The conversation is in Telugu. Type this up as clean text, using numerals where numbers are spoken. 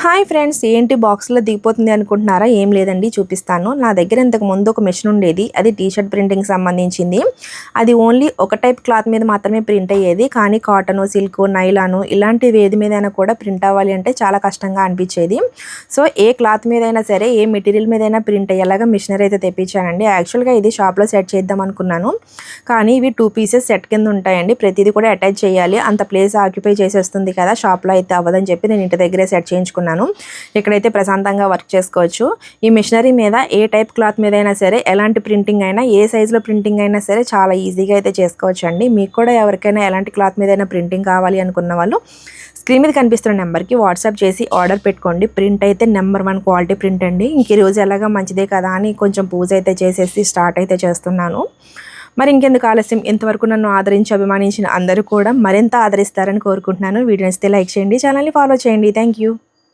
హాయ్ ఫ్రెండ్స్, ఏంటి బాక్స్లో దిగిపోతుంది అనుకుంటున్నారా? ఏం లేదండి, చూపిస్తాను. నా దగ్గర ఇంతకు ముందు ఒక మెషిన్ ఉండేది. అది టీ-షర్ట్ ప్రింటింగ్ సంబంధించింది. అది ఓన్లీ ఒక టైప్ క్లాత్ మీద మాత్రమే ప్రింట్ అయ్యేది. కానీ కాటను, సిల్క్, నైలాను ఇలాంటివి ఏది మీదైనా కూడా ప్రింట్ అవ్వాలి అంటే చాలా కష్టంగా అనిపించేది. సో ఏ క్లాత్ మీదైనా సరే, ఏ మెటీరియల్ మీదైనా ప్రింట్ అయ్యేలాగా మిషనరీ అయితే తెప్పించానండి. యాక్చువల్గా ఇది షాప్లో సెట్ చేద్దాం అనుకున్నాను, కానీ ఇవి 2 పీసెస్ సెట్ కింద ఉంటాయండి. ప్రతిదీ కూడా అటాచ్ చేయాలి, అంత ప్లేస్ ఆక్యుపై చేసేస్తుంది కదా, షాప్లో అయితే అవ్వదని చెప్పి నేను ఇంటి దగ్గరే సెట్ చేయించుకున్నాను. ఇక్కడైతే ప్రశాంతంగా వర్క్ చేసుకోవచ్చు. ఈ మిషనరీ మీద ఏ టైప్ క్లాత్ మీద అయినా సరే, ఎలాంటి ప్రింటింగ్ అయినా, ఏ సైజులో ప్రింటింగ్ అయినా సరే చాలా ఈజీగా అయితే చేసుకోవచ్చు అండి. మీకు కూడా ఎవరికైనా ఎలాంటి క్లాత్ మీద అయినా ప్రింటింగ్ కావాలి అనుకున్న వాళ్ళు స్క్రీన్ మీద కనిపిస్తున్న నెంబర్కి వాట్సాప్ చేసి ఆర్డర్ పెట్టుకోండి. ప్రింట్ అయితే నెంబర్ 1 క్వాలిటీ ప్రింట్ అండి. ఇంక ఈరోజు ఎలాగా మంచిదే కదా అని కొంచెం పూజ అయితే చేసేసి స్టార్ట్ అయితే చేస్తున్నాను. మరి ఇంకెందుకు ఆలస్యం, ఇంతవరకు నన్ను ఆదరించి అభిమానించిన అందరూ కూడా మరింత ఆదరిస్తారని కోరుకుంటున్నాను. వీడియో నచ్చితే లైక్ చేయండి, ఛానల్ని ఫాలో చేయండి. Thank you.